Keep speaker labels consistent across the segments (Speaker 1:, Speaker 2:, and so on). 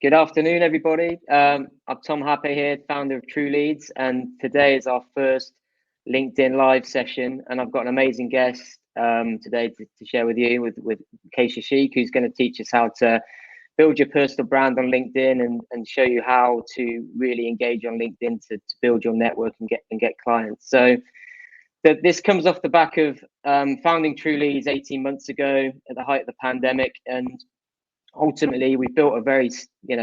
Speaker 1: Good afternoon, everybody. I'm Tom Happe here, founder of Trueleads, and today is our first LinkedIn live session. And I've got an amazing guest today to share with you, with Caisha Sheikh, who's going to teach us how to build your personal brand on LinkedIn and show you how to really engage on LinkedIn to build your network and get clients. So this comes off the back of founding Trueleads 18 months ago at the height of the pandemic, and ultimately we've built a very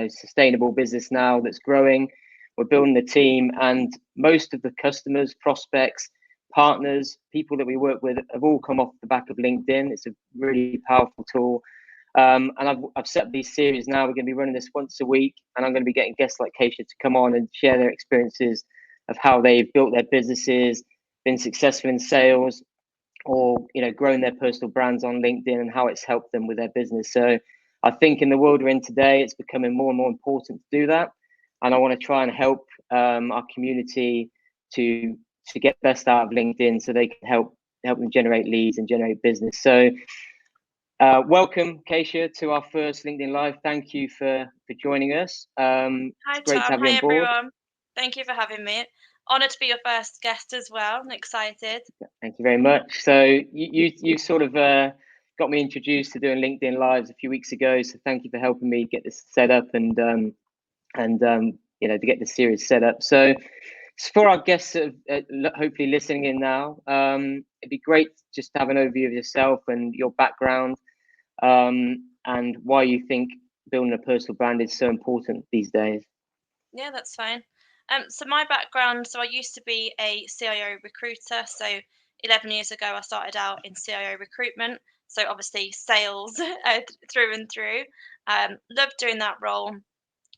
Speaker 1: sustainable business now that's growing. We're building the team, and most of the customers, prospects, partners, people that we work with have all come off the back of LinkedIn. It's a really powerful tool. And I've set up these series now. We're going to be running this once a week, and I'm going to be getting guests like Caisha to come on and share their experiences of how they've built their businesses, been successful in sales, or grown their personal brands on LinkedIn, and how it's helped them with their business. So I think in the world we're in today, it's becoming more and more important to do that. And I want to try and help our community to get best out of LinkedIn, so they can help them generate leads and generate business. So welcome, Caisha, to our first LinkedIn Live. Thank you for joining us.
Speaker 2: Hi,
Speaker 1: it's great
Speaker 2: Tom.
Speaker 1: to have you
Speaker 2: Hi,
Speaker 1: on board.
Speaker 2: everyone. Thank you for having me. Honoured to be your first guest as well. I'm excited.
Speaker 1: Thank you very much. So you sort of got me introduced to doing LinkedIn Lives a few weeks ago. So thank you for helping me get this set up and to get the series set up. So for our guests that are hopefully listening in now, it'd be great just to have an overview of yourself and your background, and why you think building a personal brand is so important these days.
Speaker 2: Yeah, that's fine. So my background, so I used to be a CIO recruiter. So 11 years ago, I started out in CIO recruitment. So obviously sales through and through. Loved doing that role,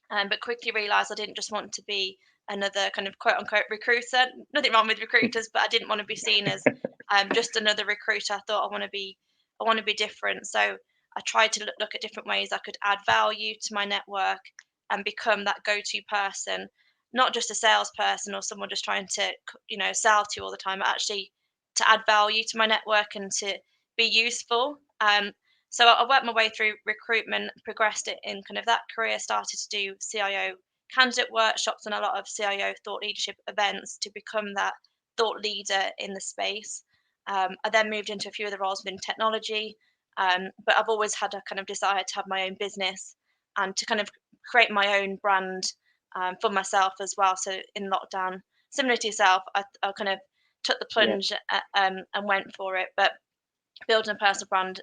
Speaker 2: but quickly realised I didn't just want to be another kind of quote unquote recruiter. Nothing wrong with recruiters, but I didn't want to be seen as just another recruiter. I thought I want to be different. So I tried to look at different ways I could add value to my network and become that go-to person, not just a salesperson or someone just trying to sell to you all the time, but actually to add value to my network and to be useful. So I worked my way through recruitment, progressed it in kind of that career, started to do CIO candidate workshops and a lot of CIO thought leadership events to become that thought leader in the space. I then moved into a few of the roles within technology, but I've always had a kind of desire to have my own business and to kind of create my own brand for myself as well. So in lockdown, similar to yourself, I kind of took the
Speaker 1: Yeah.
Speaker 2: plunge and went for it. But building a personal brand,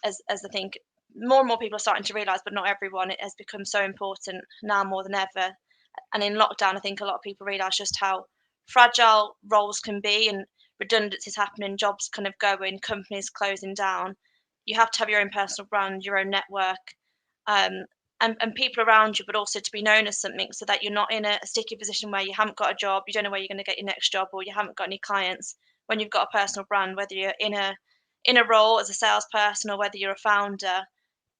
Speaker 2: as I think more and more people are starting to realise, but not everyone, it has become so important now more than ever. And in lockdown, I think a lot of people realise just how fragile roles can be and redundancies happening, jobs kind of going, companies closing down. You have to have your own personal brand, your own network, um, and people around you, but also to be known as something so that you're not in a sticky position where you haven't got a job, you don't know where you're going to get your next job, or you haven't got any clients. When you've got a personal brand, whether you're in a role as a salesperson or whether you're a founder,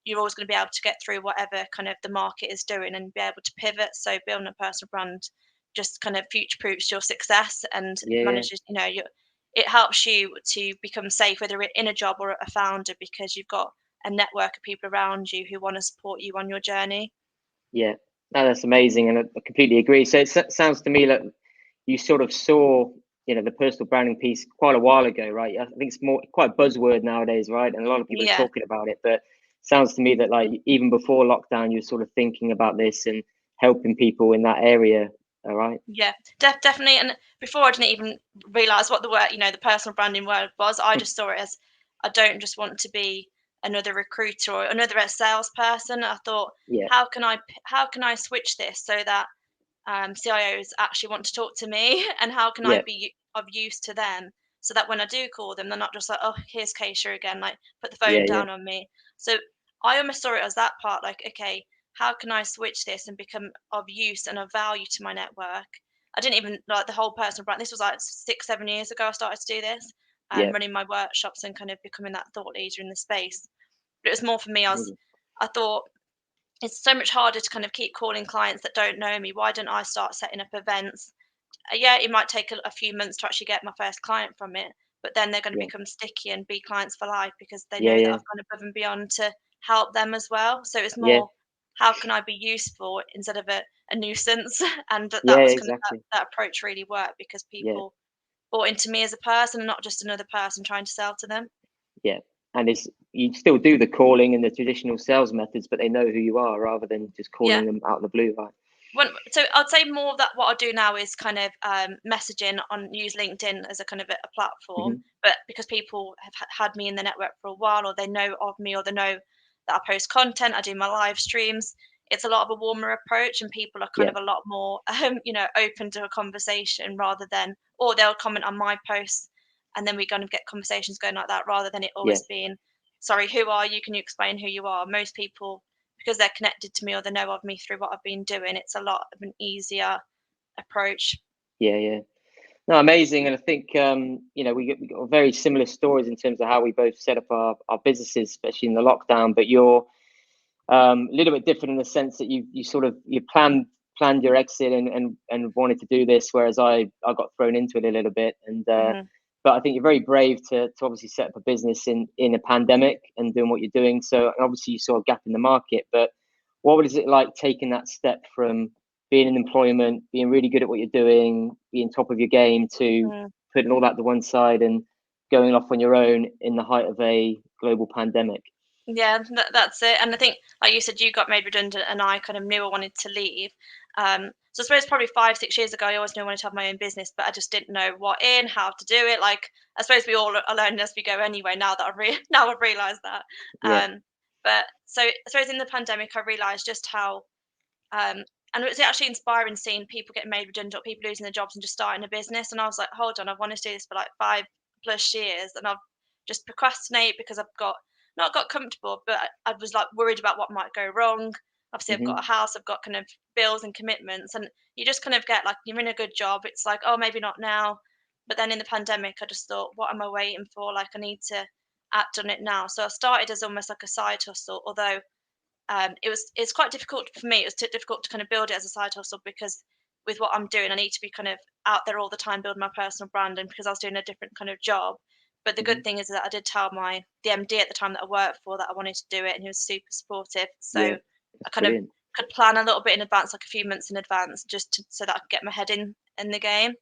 Speaker 2: you're always going to be able to get through whatever kind of the market is doing and be able to pivot. So building a personal brand just kind of future proofs your success and
Speaker 1: Yeah.
Speaker 2: manages, it helps you to become safe, whether you're in a job or a founder, because you've got a network of people around you who want to support you on your journey.
Speaker 1: Yeah, no, that's amazing, and I completely agree. So it sounds to me like you sort of saw, the personal branding piece quite a while ago, right? I think it's more quite a buzzword nowadays, right? And a lot of people are
Speaker 2: Yeah.
Speaker 1: talking about it, but sounds to me that like even before lockdown, you were sort of thinking about this and helping people in that area. All right.
Speaker 2: Yeah, definitely. And before I didn't even realize what the word, the personal branding word was. I just saw it as I don't just want to be another recruiter or another salesperson. I thought,
Speaker 1: Yeah.
Speaker 2: how can I switch this so that CIOs actually want to talk to me, and how can I
Speaker 1: Yeah.
Speaker 2: be of use to them so that when I do call them, they're not just like, oh, here's Keisha again, like put the phone
Speaker 1: Yeah. Yeah.
Speaker 2: down on me. So I almost saw it as that part, like, okay, how can I switch this and become of use and of value to my network? I didn't even like the whole personal brand. This was like 6, 7 years ago. I started to do this,
Speaker 1: Yeah.
Speaker 2: running my workshops and kind of becoming that thought leader in the space. But it was more for me.
Speaker 1: Amazing.
Speaker 2: I thought it's so much harder to kind of keep calling clients that don't know me. Why don't I start setting up events? Yeah, it might take a few months to actually get my first client from it, but then they're going to
Speaker 1: Yeah.
Speaker 2: become sticky and be clients for life because they
Speaker 1: Yeah.
Speaker 2: know that
Speaker 1: Yeah.
Speaker 2: I've gone above and beyond to help them as well. So it's
Speaker 1: Yeah.
Speaker 2: more how can I be useful instead of a nuisance? And that
Speaker 1: Yeah,
Speaker 2: was kind of
Speaker 1: exactly.
Speaker 2: that approach really worked because
Speaker 1: Yeah,
Speaker 2: people bought into me as a person, not just another person trying to sell to them.
Speaker 1: yeah. And it's you still do the calling and the traditional sales methods, but they know who you are rather than just
Speaker 2: Yeah.
Speaker 1: calling them out of the blue, right?
Speaker 2: So I'd say more of that what I do now is kind of messaging on use LinkedIn as a kind of a platform,
Speaker 1: Hmm.
Speaker 2: but because people have had me in the network for a while, or they know of me, or they know that I post content, I do my live streams. It's a lot of a warmer approach, and people are kind
Speaker 1: Yeah,
Speaker 2: of a lot more, open to a conversation rather than, or they'll comment on my posts, and then we kind of get conversations going like that, rather than it
Speaker 1: yeah,
Speaker 2: always being, "Sorry, who are you? Can you explain who you are?" Most people because they're connected to me or they know of me through what I've been doing, it's a lot of an easier approach.
Speaker 1: yeah, yeah. No, amazing. And I think we got very similar stories in terms of how we both set up our businesses, especially in the lockdown. But you're a little bit different in the sense that you sort of you planned your exit and wanted to do this, whereas I got thrown into it a little bit. And
Speaker 2: Hmm.
Speaker 1: but I think you're very brave to obviously set up a business in a pandemic and doing what you're doing. So obviously you saw a gap in the market, but what was it like taking that step from being in employment, being really good at what you're doing, being top of your game, to
Speaker 2: Mm.
Speaker 1: putting all that to one side and going off on your own in the height of a global pandemic?
Speaker 2: Yeah, that's it. And I think, like you said, you got made redundant, and I kind of knew I wanted to leave. So I suppose probably 5, 6 years ago, I always knew I wanted to have my own business, but I just didn't know how to do it. Like I suppose we all are learning as we go anyway. Now that now I've realised that.
Speaker 1: Yeah.
Speaker 2: But so I suppose in the pandemic, I realised just how Um, and it was actually inspiring seeing people getting made redundant, people losing their jobs and just starting a business. And I was like, hold on, I've wanted to do this for like 5+ years, and I've just procrastinated because I've got not got comfortable, but I was like worried about what might go wrong. Obviously, I've got a
Speaker 1: Hmm.
Speaker 2: house, I've got kind of bills and commitments, and you just kind of get like you're in a good job. It's like, oh, maybe not now. But then in the pandemic, I just thought, what am I waiting for? Like, I need to act on it now. So I started as almost like a side hustle, although it's quite difficult for me. It was difficult to kind of build it as a side hustle because with what I'm doing, I need to be kind of out there all the time building my personal brand, and because I was doing a different kind of job. But the good
Speaker 1: Hmm.
Speaker 2: thing is that I did tell the MD at the time that I worked for that I wanted to do it, and he was super supportive. So
Speaker 1: Yeah,
Speaker 2: I
Speaker 1: that's
Speaker 2: kind of
Speaker 1: brilliant.
Speaker 2: could plan a little bit in advance, like a few months in advance, so that I could get my head in the game.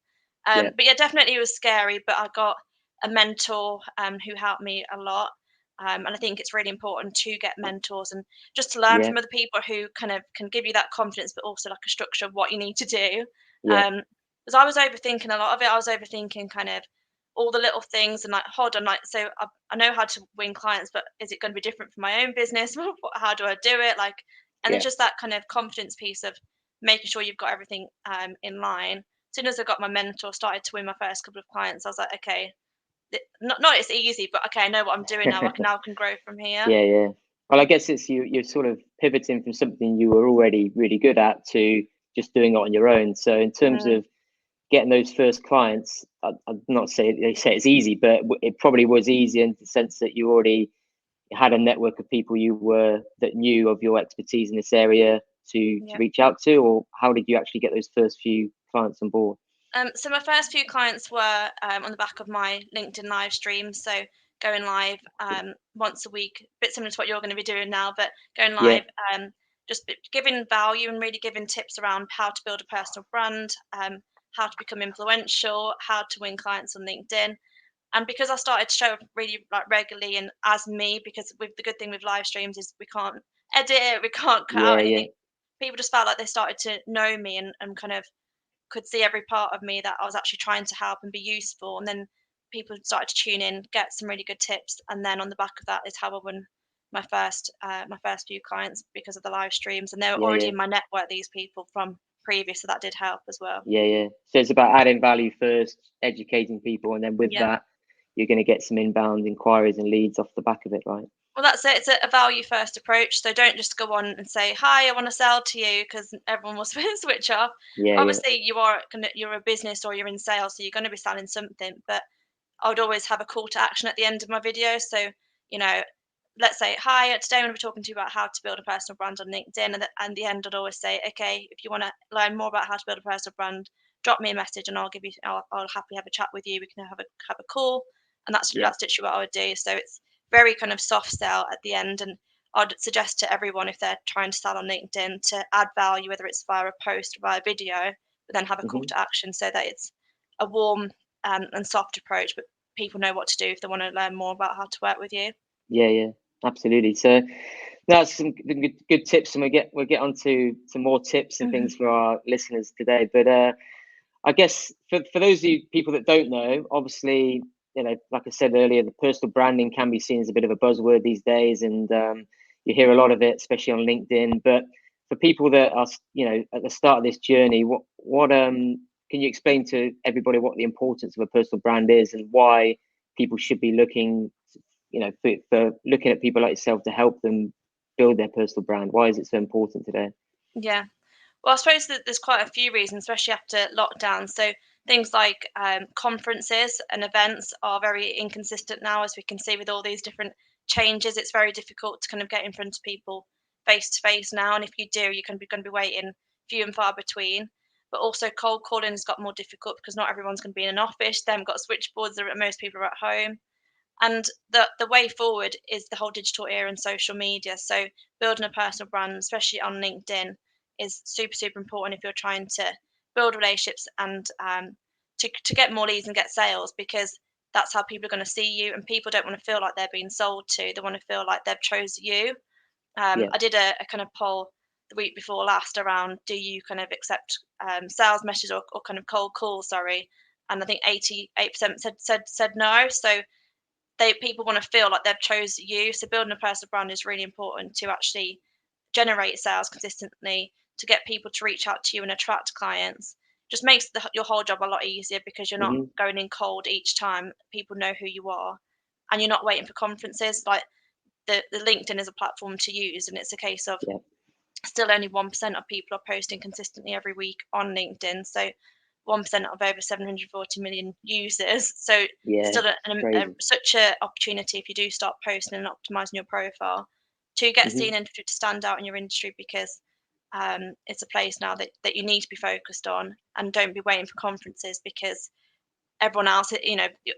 Speaker 1: Yeah.
Speaker 2: But yeah, definitely it was scary. But I got a mentor who helped me a lot. And I think it's really important to get mentors and just to learn
Speaker 1: Yeah.
Speaker 2: from other people who kind of can give you that confidence, but also like a structure of what you need to do.
Speaker 1: Yeah.
Speaker 2: Because I was overthinking a lot of it. I was overthinking kind of all the little things and like, hold on, like, so I know how to win clients, but is it going to be different for my own business? How do I do it? Like, and
Speaker 1: Yeah.
Speaker 2: it's just that kind of confidence piece of making sure you've got everything in line. As soon as I got my mentor, started to win my first couple of clients, I was like, okay, not it's easy, but okay, I know what I'm doing now. I can now can grow from here.
Speaker 1: Yeah, yeah. Well, I guess it's you're sort of pivoting from something you were already really good at to just doing it on your own. So in terms
Speaker 2: Mm,
Speaker 1: of getting those first clients, I'm not saying they say it's easy, but it probably was easy in the sense that you already had a network of people that knew of your expertise in this area to
Speaker 2: yeah.
Speaker 1: reach out to, or how did you actually get those first few clients on board?
Speaker 2: So my first few clients were on the back of my LinkedIn live stream. So going live once a week, a bit similar to what you're going to be doing now, but going
Speaker 1: Yeah,
Speaker 2: live, just giving value and really giving tips around how to build a personal brand, how to become influential, how to win clients on LinkedIn. And because I started to show up really like regularly and as me, because with the good thing with live streams is we can't edit it, we can't cut
Speaker 1: yeah,
Speaker 2: out
Speaker 1: yeah,
Speaker 2: anything. People just felt like they started to know me and kind of could see every part of me that I was actually trying to help and be useful. And then people started to tune in, get some really good tips, and then on the back of that is how I won my first few clients because of the live streams, and they were
Speaker 1: yeah,
Speaker 2: already
Speaker 1: yeah.
Speaker 2: in my network. These people from previous, so that did help as well.
Speaker 1: Yeah, yeah. So it's about adding value first, educating people, and then with
Speaker 2: Yeah.
Speaker 1: that, you're going to get some inbound inquiries and leads off the back of it, right?
Speaker 2: Well, that's it. It's a value first approach. So don't just go on and say, "Hi, I want to sell to you," because everyone will switch off.
Speaker 1: Yeah, yeah,
Speaker 2: Obviously, you're a business or you're in sales, so you're going to be selling something. But I would always have a call to action at the end of my video. So, you know, let's say, "Hi, today I'm going to be talking to you about how to build a personal brand on LinkedIn." And the end, I'd always say, "Okay, if you want to learn more about how to build a personal brand, drop me a message and I'll happily have a chat with you. We can have a call." And
Speaker 1: yeah,
Speaker 2: that's literally what I would do. So it's very kind of soft sell at the end. And I'd suggest to everyone, if they're trying to sell on LinkedIn, to add value, whether it's via a post or via video, but then have a call
Speaker 1: Hmm.
Speaker 2: to action so that it's a warm and soft approach, but people know what to do if they want to learn more about how to work with you.
Speaker 1: Yeah, absolutely. So that's some good tips, and we'll get on to some more tips and things for our listeners today. But I guess for those of you people that don't know, obviously, like I said earlier, the personal branding can be seen as a bit of a buzzword these days, and you hear a lot of it, especially on LinkedIn. But for people that are, at the start of this journey, what can you explain to everybody what the importance of a personal brand is, and why people should be looking, for looking at people like yourself to help them build their personal brand? Why is it so important today?
Speaker 2: Yeah. Well, I suppose that there's quite a few reasons, especially after lockdown. So things like conferences and events are very inconsistent now, as we can see with all these different changes. It's very difficult to kind of get in front of people face to face now, and if you do, you're going to be waiting few and far between. But also, cold calling has got more difficult because not everyone's going to be in an office. They haven't got switchboards. Most people are at home. And the way forward is the whole digital era and social media. So building a personal brand, especially on LinkedIn, is super important if you're trying to build relationships and to get more leads and get sales, because that's how people are going to see you. And people don't want to feel like they're being sold to. They want to feel like they've chosen you.
Speaker 1: Yeah.
Speaker 2: I did a kind of poll the week before last around, do you kind of accept sales messages or kind of cold calls? Sorry, and I think 88% said no. So people want to feel like they've chosen you. So building a personal brand is really important to actually generate sales consistently, to get people to reach out to you and attract clients. Just makes your whole job a lot easier because you're not
Speaker 1: Hmm.
Speaker 2: going in cold each time. People know who you are, and you're not waiting for conferences. Like the LinkedIn is a platform to use, and it's a case of
Speaker 1: Yeah.
Speaker 2: still only 1% of people are posting consistently every week on LinkedIn. So 1% of over 740 million users. So
Speaker 1: Yeah.
Speaker 2: still
Speaker 1: It's crazy.
Speaker 2: such a opportunity if you do start posting and optimizing your profile to get
Speaker 1: Hmm.
Speaker 2: seen and to stand out in your industry, because it's a place now that you need to be focused on, and don't be waiting for conferences because everyone else,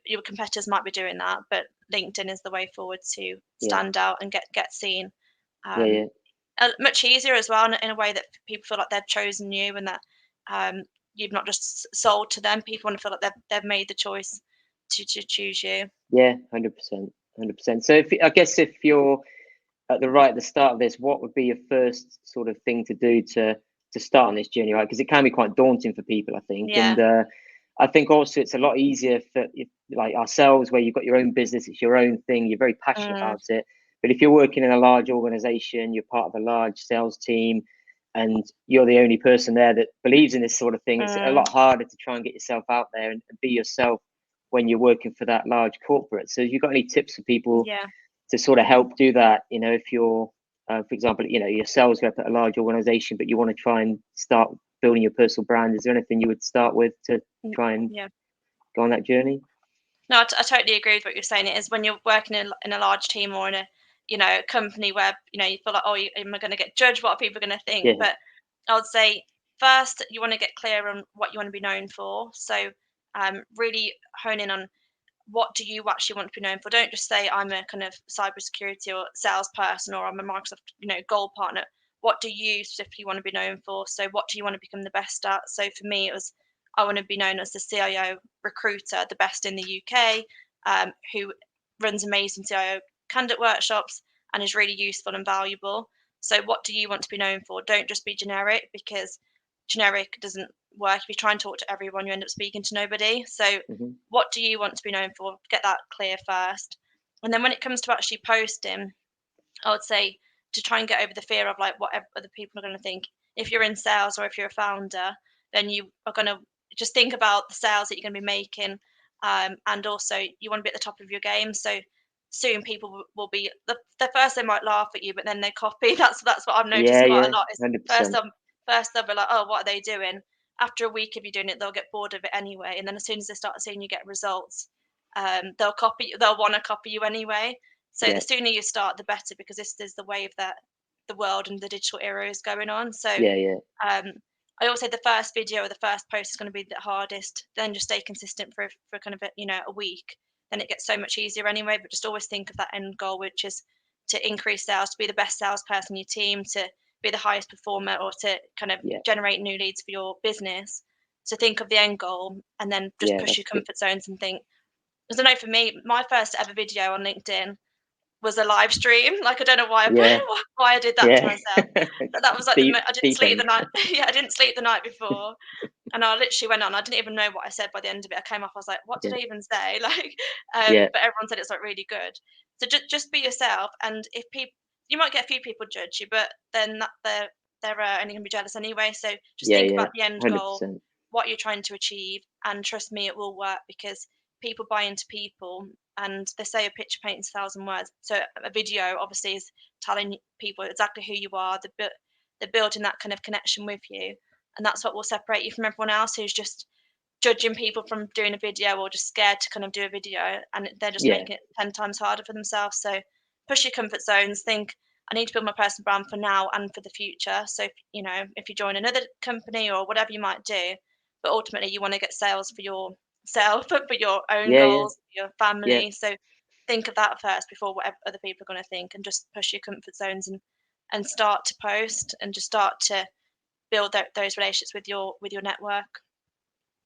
Speaker 2: your competitors might be doing that, but LinkedIn is the way forward to
Speaker 1: Yeah.
Speaker 2: stand out and get seen.
Speaker 1: Yeah.
Speaker 2: Um,
Speaker 1: Yeah.
Speaker 2: much easier as well, in a way that people feel like they've chosen you, and that you've not just sold to them. People want to feel like they've made the choice to choose you.
Speaker 1: Yeah. 100%. 100%. So I guess if you're at the start of this, what would be your first sort of thing to do to start on this journey, right? Because it can be quite daunting for people, I think.
Speaker 2: Yeah.
Speaker 1: And I think also it's a lot easier for like ourselves, where you've got your own business, it's your own thing, you're very passionate
Speaker 2: Mm,
Speaker 1: about it. But if you're working in a large organization, you're part of a large sales team, and you're the only person there that believes in this sort of thing, it's a
Speaker 2: mm,
Speaker 1: lot harder to try and get yourself out there and be yourself when you're working for that large corporate. So, have you got any tips for people
Speaker 2: yeah.
Speaker 1: to sort of help do that? If you're, for example, you're a sales rep at a large organization, but you want to try and start building your personal brand, is there anything you would start with to try and
Speaker 2: Yeah.
Speaker 1: go on that journey?
Speaker 2: No, I totally agree with what you're saying. It is when you're working in a large team or in a company where you feel like, oh, am I going to get judged? What are people going to think?
Speaker 1: Yeah.
Speaker 2: But I would say first you want to get clear on what you want to be known for. So really hone in on what do you actually want to be known for. Don't just say I'm a kind of cybersecurity or salesperson, or I'm a Microsoft gold partner. What do you specifically want to be known for? So what do you want to become the best at? So for me, it was, I want to be known as the CIO recruiter, the best in the UK, who runs amazing CIO candidate workshops and is really useful and valuable. So what do you want to be known for? Don't just be generic, because generic doesn't work. If you try and talk to everyone, you end up speaking to nobody. So
Speaker 1: Hmm.
Speaker 2: what do you want to be known for? Get that clear first. And then when it comes to actually posting, I would say to try and get over the fear of like what other people are going to think. If you're in sales or if you're a founder, then you are going to just think about the sales that you're going to be making, and also you want to be at the top of your game. So soon people will be the first, they might laugh at you, but then they copy. That's what I've noticed
Speaker 1: Yeah.
Speaker 2: quite
Speaker 1: Yeah.
Speaker 2: a lot. Is first
Speaker 1: 100%.
Speaker 2: first they'll be like, oh, what are they doing? After a week of you doing it, they'll get bored of it anyway, and then as soon as they start seeing you get results, they'll copy. They'll want to copy you anyway. So the
Speaker 1: Yeah.
Speaker 2: sooner you start, the better, because this is the wave that the world and the digital era is going on. So
Speaker 1: Yeah. Yeah.
Speaker 2: um, I always say the first video or the first post is going to be the hardest. Then just stay consistent for kind of a week. Then it gets so much easier anyway. But just always think of that end goal, which is to increase sales, to be the best salesperson in your team, to be the highest performer, or to kind of
Speaker 1: Yeah.
Speaker 2: generate new leads for your business. So think of the end goal and then just
Speaker 1: Yeah,
Speaker 2: push
Speaker 1: that's
Speaker 2: your
Speaker 1: good.
Speaker 2: comfort zones and think. Because I know for me, my first ever video on LinkedIn was a live stream. Like I don't know why
Speaker 1: Yeah.
Speaker 2: why I did that to
Speaker 1: Yeah.
Speaker 2: myself. But that was like I didn't
Speaker 1: Deep
Speaker 2: sleep
Speaker 1: end.
Speaker 2: the night. Yeah, I didn't sleep the night before, and I literally went on. I didn't even know what I said by the end of it. I came off. I was like, "What did
Speaker 1: Yeah.
Speaker 2: I even say?" Like,
Speaker 1: Yeah.
Speaker 2: but everyone said it's like really good. So just be yourself, and if people, you might get a few people judge you, but then they're only gonna be jealous anyway. So just
Speaker 1: Yeah.
Speaker 2: think
Speaker 1: Yeah.
Speaker 2: about the end goal,
Speaker 1: 100%.
Speaker 2: what you're trying to achieve, and trust me, it will work because people buy into people, and they say a picture paints 1,000 words. So a video obviously is telling people exactly who you are. They're building that kind of connection with you, and that's what will separate you from everyone else who's just judging people from doing a video or just scared to kind of do a video, and they're just
Speaker 1: Yeah.
Speaker 2: making it 10 times harder for themselves. So push your comfort zones. Think, I need to build my personal brand for now and for the future. So if you join another company or whatever you might do, but ultimately you want to get sales for yourself, for your own
Speaker 1: Yeah. Yeah.
Speaker 2: goals, for your
Speaker 1: Yeah.
Speaker 2: family. So think of that first before what other people are going to think, and just push your comfort zones and start to post and just start to build those relationships with your network.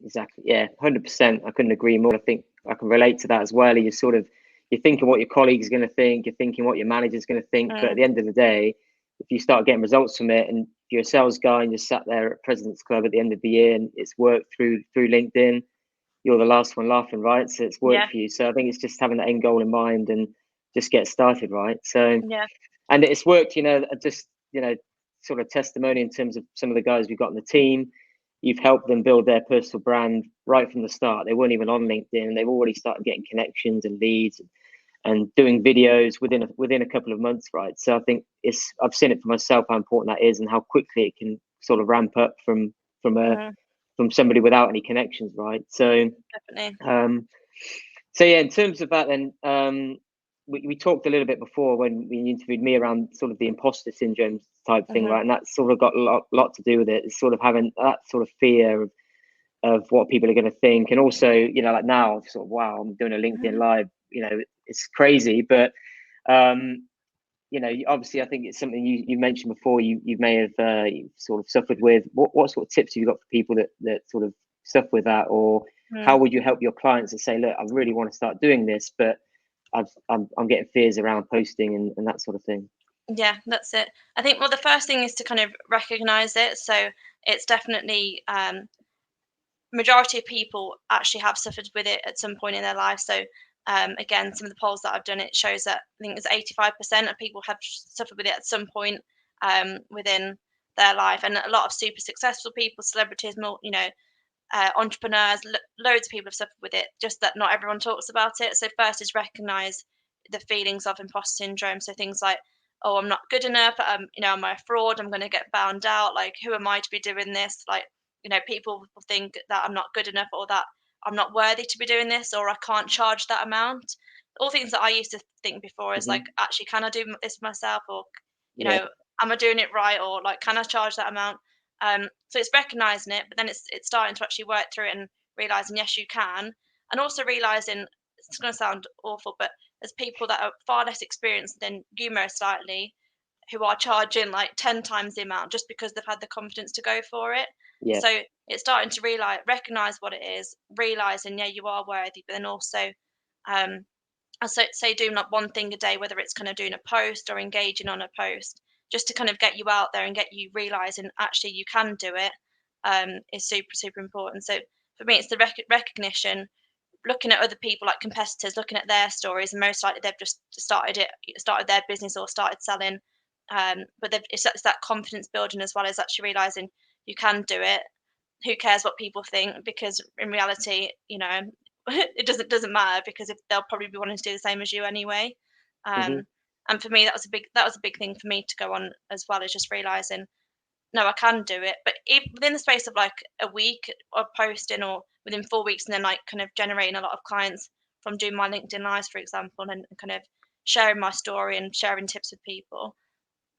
Speaker 1: Exactly. Yeah. 100%. I couldn't agree more. I think I can relate to that as well. You're thinking what your colleagues are going to think. You're thinking what your manager's going to think. But at
Speaker 2: Mm,
Speaker 1: the end of the day, if you start getting results from it, and you're a sales guy and you're sat there at President's Club at the end of the year, and it's worked through LinkedIn, you're the last one laughing, right? So it's worked
Speaker 2: yeah,
Speaker 1: for you. So I think it's just having that end goal in mind and just get started, right? So,
Speaker 2: yeah,
Speaker 1: and it's worked. Just sort of testimony in terms of some of the guys we've got in the team. You've helped them build their personal brand right from the start. They weren't even on LinkedIn, and they've already started getting connections and leads and doing videos within a couple of months, right? So I think I've seen it for myself how important that is and how quickly it can sort of ramp up from a
Speaker 2: mm,
Speaker 1: from somebody without any connections, right?
Speaker 2: definitely.
Speaker 1: Um, so yeah, in terms of that, then we talked a little bit before when we interviewed me around sort of the imposter syndrome type thing,
Speaker 2: Hmm.
Speaker 1: right? And that's sort of got a lot to do with it. It's sort of having that sort of fear of what people are going to think, and also like now, sort of wow, I'm doing a LinkedIn live. It's crazy, but um, obviously, I think it's something you mentioned before. You may have you've sort of suffered with. What sort of tips have you got for people that sort of suffer with that, or how
Speaker 2: Mm.
Speaker 1: would you help your clients that say, look, I really want to start doing this, but I'm getting fears around posting and that sort of thing.
Speaker 2: Yeah, that's it. I think, well, the first thing is to kind of recognize it. So it's definitely majority of people actually have suffered with it at some point in their life. So again, some of the polls that I've done, it shows that I think it's 85% of people have suffered with it at some point within their life, and a lot of super successful people, celebrities, entrepreneurs, loads of people have suffered with it, just that not everyone talks about it. So first is recognize the feelings of imposter syndrome. So things like, oh, I'm not good enough, am I a fraud, I'm going to get found out, like who am I to be doing this, like people will think that I'm not good enough, or that I'm not worthy to be doing this, or I can't charge that amount. All things that I used to think before is like,
Speaker 1: Hmm.
Speaker 2: actually, can I do this myself, or you
Speaker 1: Yeah.
Speaker 2: know am I doing it right, or like, can I charge that amount? So it's recognizing it, but then it's starting to actually work through it and realizing, yes, you can, and also realizing, it's going to sound awful, but there's people that are far less experienced than you, most likely, who are charging like 10 times the amount just because they've had the confidence to go for it.
Speaker 1: Yeah.
Speaker 2: So it's starting to recognize what it is, realizing, yeah, you are worthy, but then also, um, I say doing like one thing a day, whether it's kind of doing a post or engaging on a post, just to kind of get you out there and get you realizing actually you can do it, is super, super important. So for me, it's the recognition, looking at other people like competitors, looking at their stories, and most likely they've just started their business or started selling. But it's that confidence building, as well as actually realizing you can do it. Who cares what people think? Because in reality, it doesn't matter, because if they'll probably be wanting to do the same as you anyway.
Speaker 1: Hmm.
Speaker 2: Um, and for me, that was a big thing for me to go on, as well as just realizing, no, I can do it. But within the space of like a week of posting, or within 4 weeks, and then like kind of generating a lot of clients from doing my LinkedIn lives, for example, and kind of sharing my story and sharing tips with people.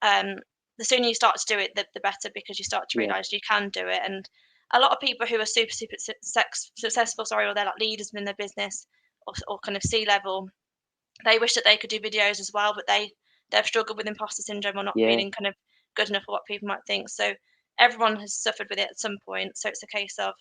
Speaker 2: um, the sooner you start to do it, the better, because you start to
Speaker 1: Yeah.
Speaker 2: realize you can do it. And a lot of people who are super, super successful, sorry, or they're like leaders in their business, or kind of C level, they wish that they could do videos as well, but they've struggled with imposter syndrome or not
Speaker 1: Yeah.
Speaker 2: feeling kind of good enough for what people might think. So everyone has suffered with it at some point. So it's a case of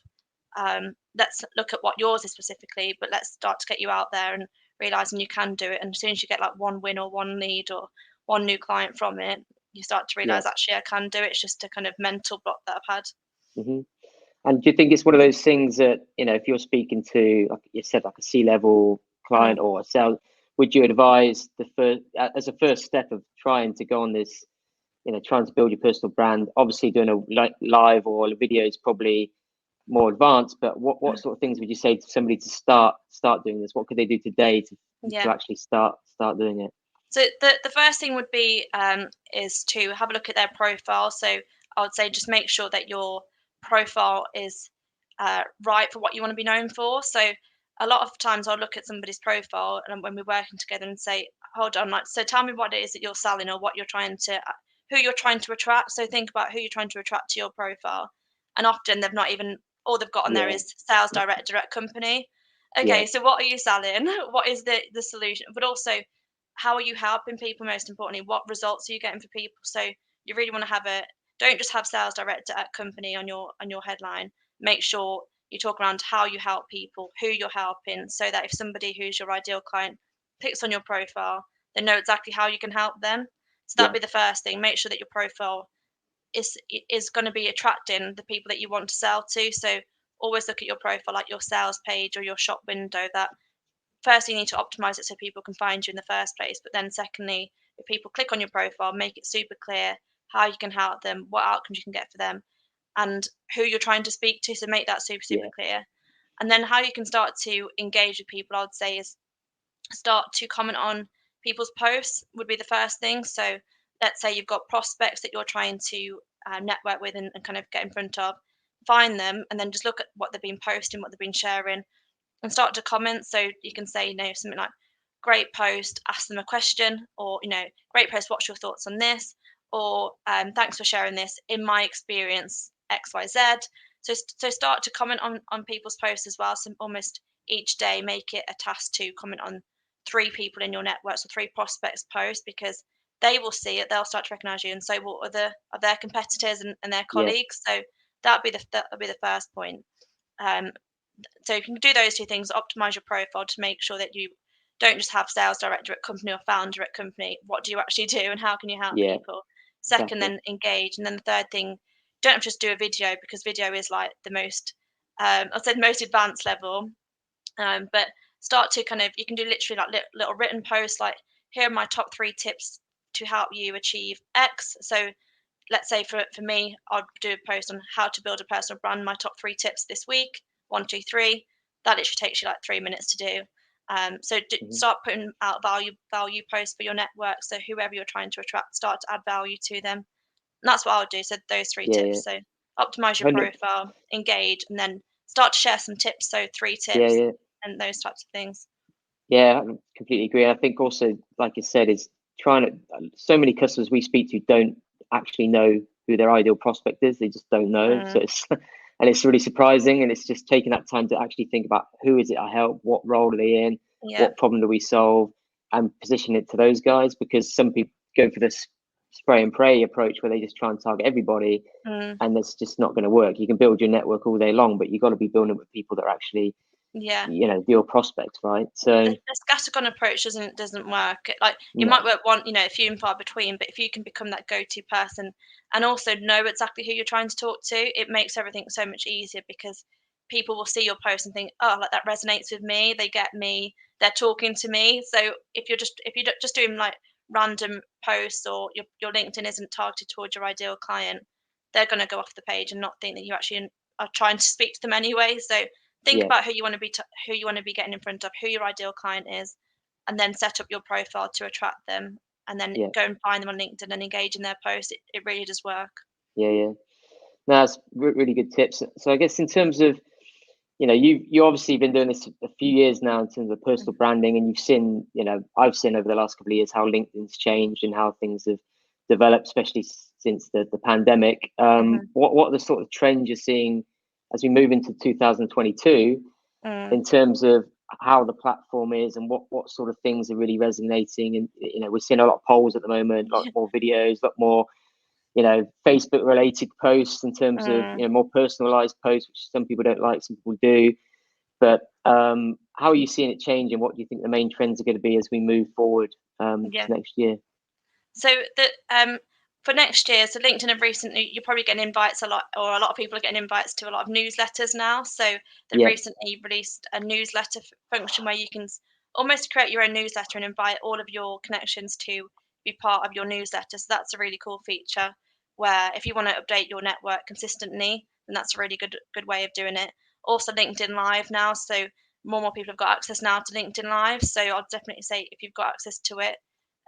Speaker 2: let's look at what yours is specifically, but let's start to get you out there and realizing you can do it. And as soon as you get like one win or one lead or one new client from it, you start to
Speaker 1: Yeah.
Speaker 2: realize actually I can do it. It's just a kind of mental block that I've had.
Speaker 1: Mm-hmm. And do you think it's one of those things that, you know, if you're speaking to, like you said, like a C-level client or a sales, would you advise the first, as a first step of trying to go on this, you know, trying to build your personal brand? Obviously, doing a live or a video is probably more advanced, but what sort of things would you say to somebody to start doing this? What could they do today to actually start doing it?
Speaker 2: So the first thing would be is to have a look at their profile. So I would say just make sure that your profile is right for what you want to be known for. So a lot of times I'll look at somebody's profile and when we're working together and say, hold on, like, so tell me what it is that you're selling or what you're trying to, who you're trying to attract. So think about who you're trying to attract to your profile. And often they've not even, all they've got on there
Speaker 1: Yeah.
Speaker 2: is sales director at company.
Speaker 1: Yeah.
Speaker 2: Okay, so what are you selling? What is the solution? But also, how are you helping people? Most importantly, what results are you getting for people? So you really want to have a, don't just have sales director at company on your headline. Make sure you talk around how you help people, who you're helping, so that if somebody who's your ideal client clicks on your profile, they know exactly how you can help them. So that'd
Speaker 1: Yeah.
Speaker 2: be the first thing. Make sure that your profile is going to be attracting the people that you want to sell to. So always look at your profile, like your sales page or your shop window. That first you need to optimize it so people can find you in the first place. But then secondly, if people click on your profile, make it super clear how you can help them, what outcomes you can get for them, and who you're trying to speak to. So make that super, super
Speaker 1: Yeah.
Speaker 2: clear. And then how you can start to engage with people, I would say, is start to comment on people's posts would be the first thing. So let's say you've got prospects that you're trying to network with and kind of get in front of, find them and then just look at what they've been posting, what they've been sharing, and start to comment. So you can say, something like, great post, ask them a question, or, great post, what's your thoughts on this? Or thanks for sharing this. In my experience, XYZ. So start to comment on people's posts as well. So almost each day, make it a task to comment on 3 people in your network, so 3 prospects post, because they will see it, they'll start to recognize you, and so will other of their competitors and their
Speaker 1: Yeah.
Speaker 2: colleagues. So that'll be the first point. Um, so you can do those 2 things, optimize your profile to make sure that you don't just have sales director at company or founder at company. What do you actually do and how can you help
Speaker 1: Yeah.
Speaker 2: people? Second,
Speaker 1: Exactly.
Speaker 2: then engage. And then the third thing, don't just do a video, because video is like the most, I'd say the most advanced level. But start to kind of, you can do literally like little written posts like, here are my top 3 tips to help you achieve X. So let's say for me, I'd do a post on how to build a personal brand, my top 3 tips this week, 1, 2, 3. That literally takes you like 3 minutes to do. So
Speaker 1: Mm-hmm.
Speaker 2: start putting out value posts for your network. So whoever you're trying to attract, start to add value to them. And that's what I would do. So those 3
Speaker 1: Yeah. Yeah.
Speaker 2: tips. So optimize your
Speaker 1: 100.
Speaker 2: profile, engage, and then start to share some tips. So 3 tips
Speaker 1: Yeah. Yeah.
Speaker 2: and those types of things.
Speaker 1: Yeah, I completely agree. I think also, like you said, is trying to. So many customers we speak to don't actually know who their ideal prospect is. They just don't know. So it's and it's really surprising. And it's just taking that time to actually think about who is it I help, what role are they in,
Speaker 2: Yeah.
Speaker 1: what problem do we solve, and position it to those guys. Because some people go for this spray and pray approach where they just try and target everybody,
Speaker 2: Mm,
Speaker 1: and that's just not going to work. You can build your network all day long, but you've got to be building with people that are actually,
Speaker 2: yeah.
Speaker 1: your prospects, right?
Speaker 2: The
Speaker 1: So
Speaker 2: scattergun approach doesn't work. Like it
Speaker 1: no.
Speaker 2: might work few and far between, but if you can become that go-to person and also know exactly who you're trying to talk to, it makes everything so much easier, because people will see your post and think, oh, like that resonates with me. They get me. They're talking to me. So if you're just doing like random posts, or your LinkedIn isn't targeted towards your ideal client, they're going to go off the page and not think that you actually are trying to speak to them anyway. So think
Speaker 1: Yeah,
Speaker 2: about who you want to be who you want to be getting in front of, who your ideal client is, and then set up your profile to attract them, and then
Speaker 1: yeah,
Speaker 2: go and find them on LinkedIn and engage in their posts. It really does work.
Speaker 1: yeah, yeah. No, that's really good tips. So I guess in terms of, you obviously been doing this a few years now in terms of personal branding, and you've seen, I've seen over the last couple of years how LinkedIn's changed and how things have developed, especially since the pandemic.
Speaker 2: Mm-hmm.
Speaker 1: What are the sort of trends you're seeing as we move into 2022
Speaker 2: Mm.
Speaker 1: in terms of how the platform is and what sort of things are really resonating. And we're seeing a lot of polls at the moment, a lot more videos, a lot more Facebook related posts in terms of more personalized posts, which some people don't like, some people do. But how are you seeing it change, and what do you think the main trends are going to be as we move forward to next year?
Speaker 2: So for next year, so LinkedIn have recently, you're probably getting invites a lot, or a lot of people are getting invites to a lot of newsletters now. So they've recently released a newsletter function where you can almost create your own newsletter and invite all of your connections to be part of your newsletter. So that's a really cool feature where if you want to update your network consistently, then that's a really good way of doing it. Also LinkedIn Live now, so more people have got access now to LinkedIn Live. So I'd definitely say if you've got access to it,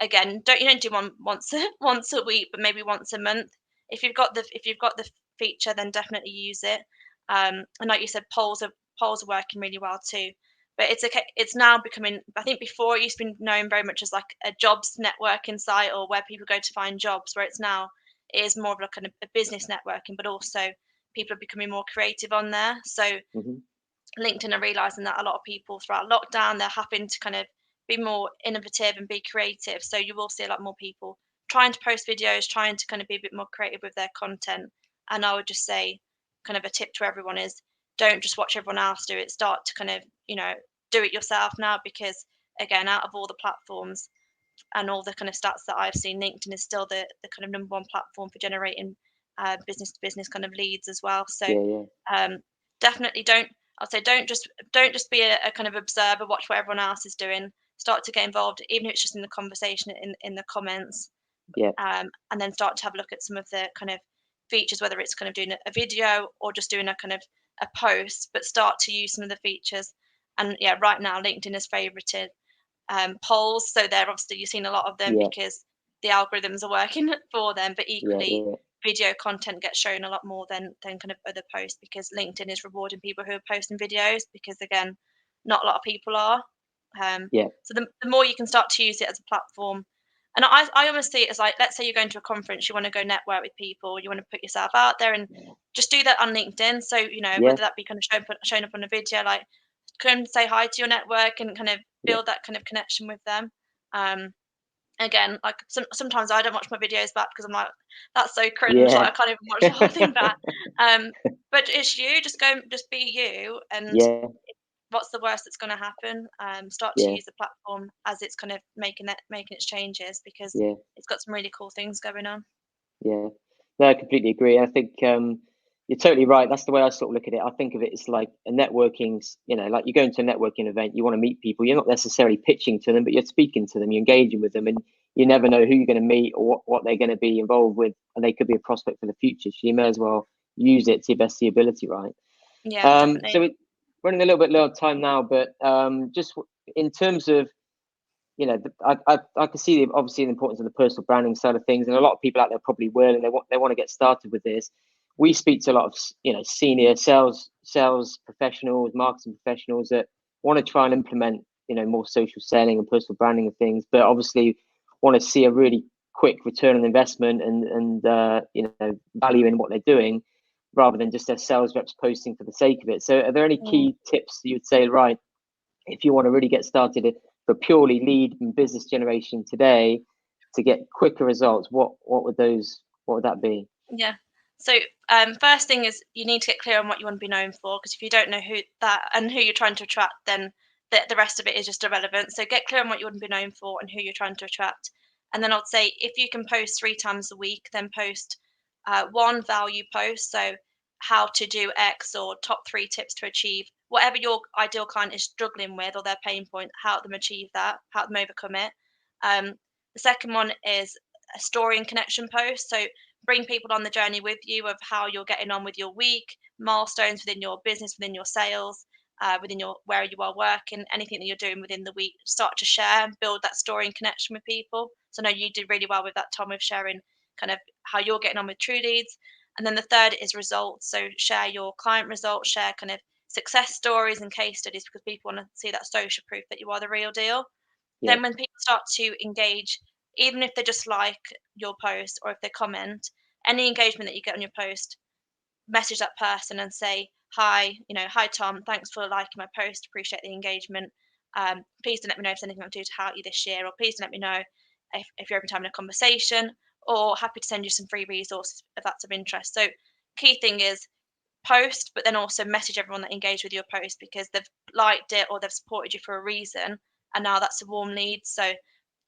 Speaker 2: again, don't do one once a week, but maybe once a month. If you've got the feature, then definitely use it. And like you said, polls are working really well too. But it's now becoming. I think before it used to be known very much as like a jobs networking site or where people go to find jobs. Where it is more of like a business networking, but also people are becoming more creative on there. So LinkedIn are realizing that a lot of people throughout lockdown, they're having to kind of be more innovative and be creative. So you will see a lot more people trying to post videos, trying to kind of be a bit more creative with their content. And I would just say, kind of a tip to everyone is don't just watch everyone else do it. Start to kind of, do it yourself now because, again, out of all the platforms and all the kind of stats that I've seen, LinkedIn is still the kind of number one platform for generating business to business kind of leads as well. So definitely don't. I'll say don't just be a kind of observer, watch what everyone else is doing. Start to get involved, even if it's just in the conversation in the comments. And then start to have a look at some of the kind of features, whether it's kind of doing a video or just doing a kind of a post, but start to use some of the features. And right now LinkedIn is favorited polls, so they're obviously you've seen a lot of them because the algorithms are working for them, but equally video content gets shown a lot more than kind of other posts because LinkedIn is rewarding people who are posting videos because again, not a lot of people are. So the more you can start to use it as a platform, and I almost see it as like, let's say you're going to a conference, you want to go network with people, you want to put yourself out there and just do that on LinkedIn. So whether that be kind of showing up on a video, like come say hi to your network and kind of build that kind of connection with them. Again, like sometimes I don't watch my videos back because I'm like, that's so cringe. Like I can't even watch the whole thing back. But it's you. Just be you. And what's the worst that's going to happen? Start to use the platform as it's kind of making its changes because it's got some really cool things going on.
Speaker 1: No, I completely agree. I think you're totally right. That's the way I sort of look at it. I think of it as like a networking, like you go into a networking event, you want to meet people. You're not necessarily pitching to them, but you're speaking to them, you're engaging with them, and you never know who you're going to meet or what they're going to be involved with. And they could be a prospect for the future. So you may as well use it to your best of your ability, right?
Speaker 2: Yeah, definitely.
Speaker 1: So we're running a little bit low on time now, but just in terms of, I can see obviously the importance of the personal branding side of things, and a lot of people out there probably will, and they want to get started with this. We speak to a lot of senior sales professionals, marketing professionals that want to try and implement more social selling and personal branding and things, but obviously want to see a really quick return on investment and value in what they're doing, rather than just their sales reps posting for the sake of it. So, are there any key tips that you would say, right, if you want to really get started for purely lead and business generation today to get quicker results, what would that be?
Speaker 2: Yeah. So first thing is you need to get clear on what you want to be known for because if you don't know who you're trying to attract, then the rest of it is just irrelevant. So get clear on what you want to be known for and who you're trying to attract. And then I'd say if you can post 3 times a week, then post one value post. So how to do X or top 3 tips to achieve whatever your ideal client is struggling with or their pain point, help them achieve that, help them overcome it. The second one is a story and connection post. So bring people on the journey with you of how you're getting on with your week, milestones within your business, within your sales, within your where you are working, anything that you're doing within the week. Start to share and build that story and connection with people. So I know you did really well with that, Tom, with sharing kind of how you're getting on with Trueleads. And then the third is results. So share your client results, share kind of success stories and case studies because people want to see that social proof that you are the real deal. Then when people start to engage, even if they just like your post or if they comment, any engagement that you get on your post, message that person and say, hi, hi Tom, thanks for liking my post, appreciate the engagement. Please do let me know if there's anything I can do to help you this year, or please do let me know if you're open to having a conversation, or happy to send you some free resources if that's of interest. So key thing is post, but then also message everyone that engaged with your post, because they've liked it or they've supported you for a reason, and now that's a warm lead. So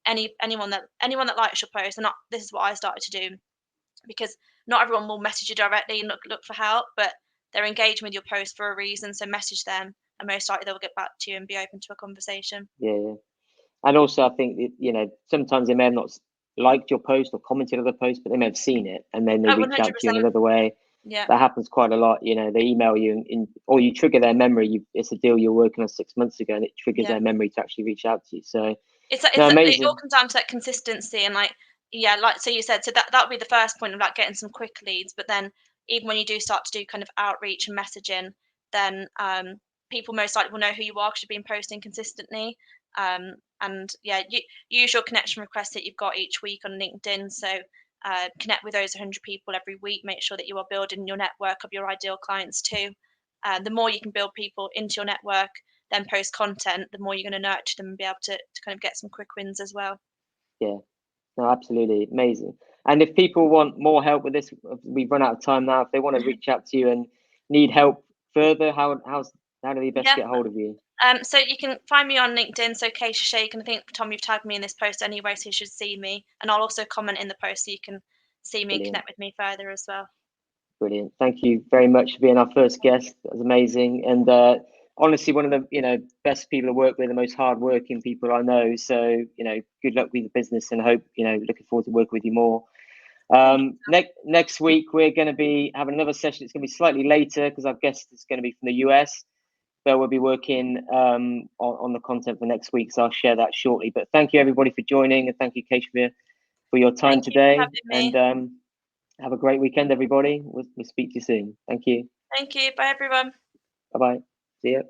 Speaker 2: anyone that likes your post, and this is what I started to do, because not everyone will message you directly and look for help, but they're engaging with your post for a reason. So message them, and most likely they'll get back to you and be open to a conversation.
Speaker 1: Yeah. And also, I think sometimes they may have not liked your post or commented on the post, but they may have seen it and then they reach out to you in
Speaker 2: 100%.
Speaker 1: another way.
Speaker 2: Yeah.
Speaker 1: That happens quite a lot. They email you or you trigger their memory. It's a deal you're working on 6 months ago, and it triggers their memory to actually reach out to you. So
Speaker 2: it all comes down to that consistency, and so you said, so that would be the first point of getting some quick leads. But then even when you do start to do kind of outreach and messaging, then people most likely will know who you are because you've been posting consistently. And use your connection requests that you've got each week on LinkedIn. So connect with those 100 people every week. Make sure that you are building your network of your ideal clients too. The more you can build people into your network, then post content, the more you're going to nurture them and be able to kind of get some quick wins as well.
Speaker 1: Yeah, no, absolutely amazing. And if people want more help with this, we've run out of time now. If they want to reach out to you and need help further, how do they best get hold of you?
Speaker 2: So you can find me on LinkedIn, so Caisha Sheikh, and I think Tom, you've tagged me in this post anyway, so you should see me, and I'll also comment in the post so you can see me and connect with me further as well.
Speaker 1: Brilliant. Thank you very much for being our first guest. That was amazing. And honestly, one of the best people to work with, the most hardworking people I know. So good luck with the business, and hope looking forward to working with you more. Next week we're going to be having another session. It's going to be slightly later because our guest is going to be from the US, but we'll be working on the content for next week. So I'll share that shortly. But thank you everybody for joining, and thank you Caisha for your time today. And have a great weekend, everybody. We'll speak to you soon. Thank you.
Speaker 2: Thank you. Bye, everyone.
Speaker 1: Bye-bye. See you.